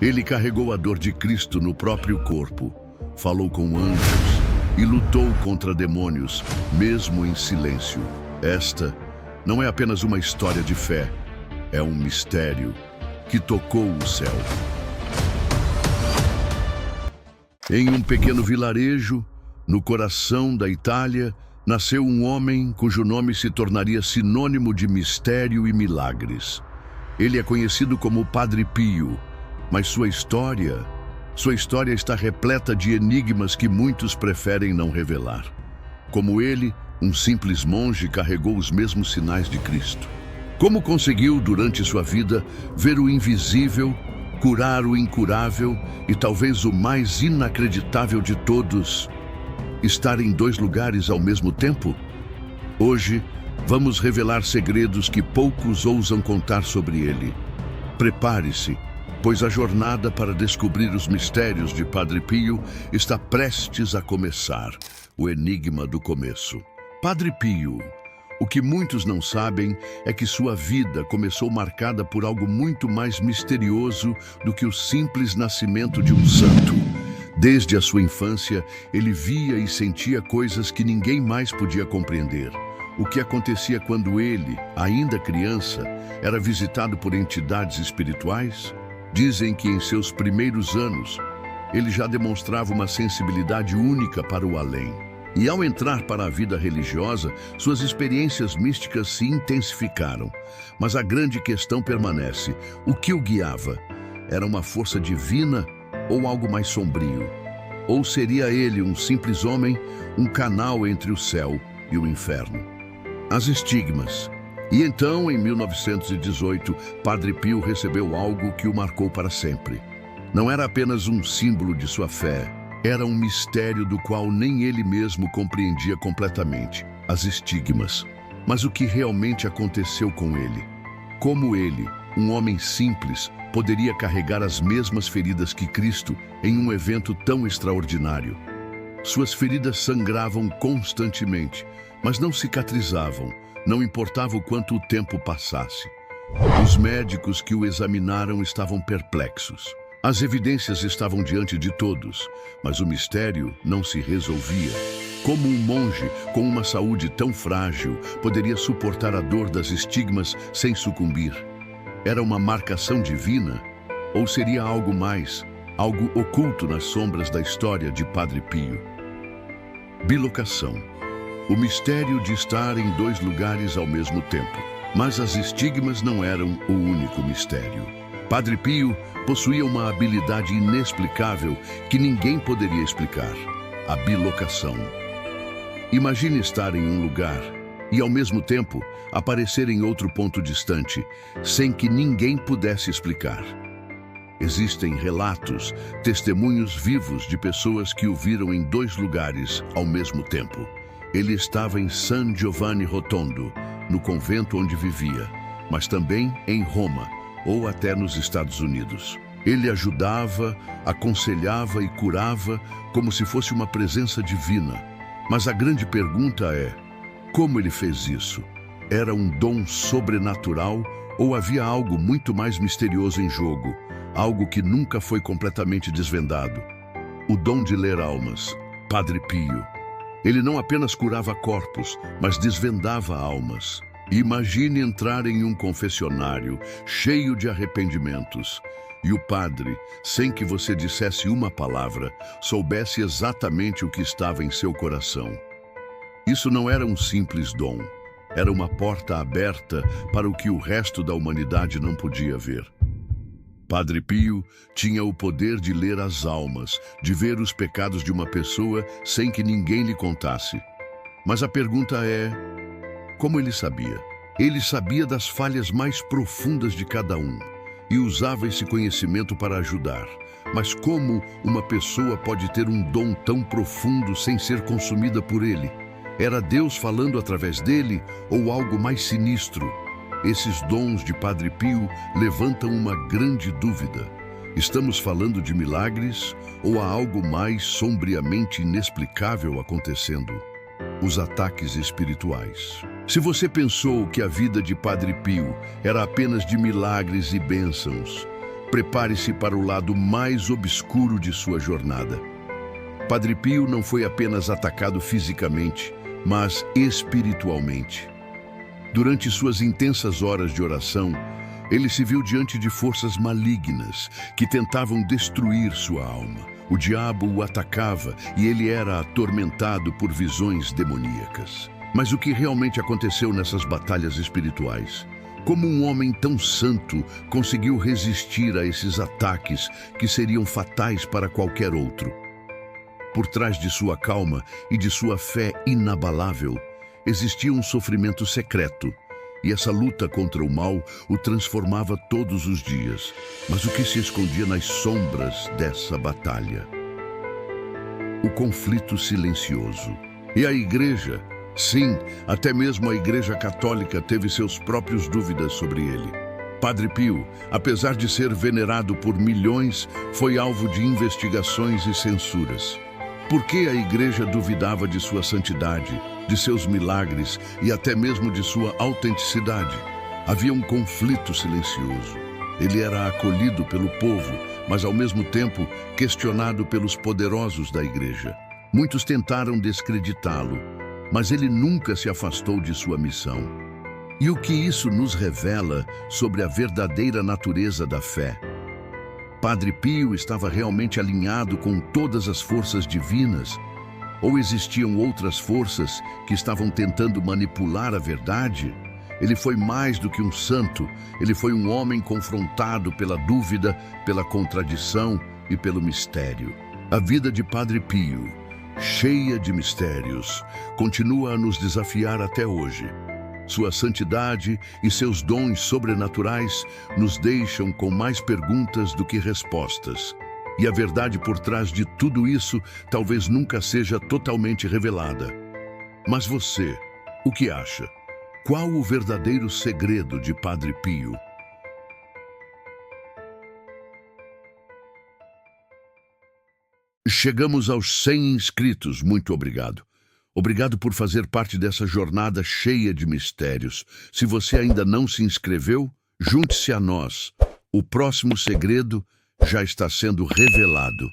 Ele carregou a dor de Cristo no próprio corpo, falou com anjos e lutou contra demônios, mesmo em silêncio. Esta não é apenas uma história de fé, é um mistério que tocou o céu. Em um pequeno vilarejo, no coração da Itália, nasceu um homem cujo nome se tornaria sinônimo de mistério e milagres. Ele é conhecido como Padre Pio, mas sua história está repleta de enigmas que muitos preferem não revelar. Como ele, um simples monge carregou os mesmos sinais de Cristo. Como conseguiu, durante sua vida, ver o invisível, curar o incurável e talvez o mais inacreditável de todos, estar em dois lugares ao mesmo tempo? Hoje, vamos revelar segredos que poucos ousam contar sobre ele. Prepare-se, pois a jornada para descobrir os mistérios de Padre Pio está prestes a começar. O enigma do começo. Padre Pio. O que muitos não sabem é que sua vida começou marcada por algo muito mais misterioso do que o simples nascimento de um santo. Desde a sua infância, ele via e sentia coisas que ninguém mais podia compreender. O que acontecia quando ele, ainda criança, era visitado por entidades espirituais? Dizem que em seus primeiros anos, ele já demonstrava uma sensibilidade única para o além. E ao entrar para a vida religiosa, suas experiências místicas se intensificaram. Mas a grande questão permanece: o que o guiava? Era uma força divina ou algo mais sombrio? Ou seria ele um simples homem, um canal entre o céu e o inferno? As estigmas. E então, em 1918, Padre Pio recebeu algo que o marcou para sempre. Não era apenas um símbolo de sua fé, era um mistério do qual nem ele mesmo compreendia completamente: as estigmas. Mas o que realmente aconteceu com ele? Como ele, um homem simples, poderia carregar as mesmas feridas que Cristo em um evento tão extraordinário? Suas feridas sangravam constantemente, mas não cicatrizavam, não importava o quanto o tempo passasse. Os médicos que o examinaram estavam perplexos. As evidências estavam diante de todos, mas o mistério não se resolvia. Como um monge com uma saúde tão frágil poderia suportar a dor das estigmas sem sucumbir? Era uma marcação divina? Ou seria algo mais, algo oculto nas sombras da história de Padre Pio? Bilocação. O mistério de estar em dois lugares ao mesmo tempo. Mas as estigmas não eram o único mistério. Padre Pio possuía uma habilidade inexplicável que ninguém poderia explicar: a bilocação. Imagine estar em um lugar e, ao mesmo tempo, aparecer em outro ponto distante, sem que ninguém pudesse explicar. Existem relatos, testemunhos vivos de pessoas que o viram em dois lugares ao mesmo tempo. Ele estava em San Giovanni Rotondo, no convento onde vivia, mas também em Roma, ou até nos Estados Unidos. Ele ajudava, aconselhava e curava como se fosse uma presença divina. Mas a grande pergunta é: como ele fez isso? Era um dom sobrenatural ou havia algo muito mais misterioso em jogo, algo que nunca foi completamente desvendado? O dom de ler almas. Padre Pio. Ele não apenas curava corpos, mas desvendava almas. Imagine entrar em um confessionário cheio de arrependimentos e o padre, sem que você dissesse uma palavra, soubesse exatamente o que estava em seu coração. Isso não era um simples dom, era uma porta aberta para o que o resto da humanidade não podia ver. Padre Pio tinha o poder de ler as almas, de ver os pecados de uma pessoa sem que ninguém lhe contasse. Mas a pergunta é: como ele sabia? Ele sabia das falhas mais profundas de cada um e usava esse conhecimento para ajudar. Mas como uma pessoa pode ter um dom tão profundo sem ser consumida por ele? Era Deus falando através dele ou algo mais sinistro? Esses dons de Padre Pio levantam uma grande dúvida. Estamos falando de milagres ou há algo mais sombriamente inexplicável acontecendo? Os ataques espirituais. Se você pensou que a vida de Padre Pio era apenas de milagres e bênçãos, Prepare-se para o lado mais obscuro de sua jornada. Padre Pio não foi apenas atacado fisicamente, mas espiritualmente. Durante suas intensas horas de oração, ele se viu diante de forças malignas que tentavam destruir sua alma. O diabo o atacava e ele era atormentado por visões demoníacas. Mas o que realmente aconteceu nessas batalhas espirituais? Como um homem tão santo conseguiu resistir a esses ataques que seriam fatais para qualquer outro? Por trás de sua calma e de sua fé inabalável, existia um sofrimento secreto, e essa luta contra o mal o transformava todos os dias. Mas o que se escondia nas sombras dessa batalha? O conflito silencioso. E a igreja? Sim, até mesmo a Igreja Católica teve seus próprios dúvidas sobre ele. Padre Pio, apesar de ser venerado por milhões, foi alvo de investigações e censuras. Por que a igreja duvidava de sua santidade, de seus milagres e até mesmo de sua autenticidade? Havia um conflito silencioso. Ele era acolhido pelo povo, mas ao mesmo tempo questionado pelos poderosos da igreja. Muitos tentaram descreditá-lo, mas ele nunca se afastou de sua missão. E o que isso nos revela sobre a verdadeira natureza da fé? Padre Pio estava realmente alinhado com todas as forças divinas? Ou existiam outras forças que estavam tentando manipular a verdade? Ele foi mais do que um santo, ele foi um homem confrontado pela dúvida, pela contradição e pelo mistério. A vida de Padre Pio, cheia de mistérios, continua a nos desafiar até hoje. Sua santidade e seus dons sobrenaturais nos deixam com mais perguntas do que respostas. E a verdade por trás de tudo isso talvez nunca seja totalmente revelada. Mas você, o que acha? Qual o verdadeiro segredo de Padre Pio? Chegamos aos 100 inscritos, muito obrigado. Obrigado por fazer parte dessa jornada cheia de mistérios. Se você ainda não se inscreveu, junte-se a nós. O próximo segredo já está sendo revelado.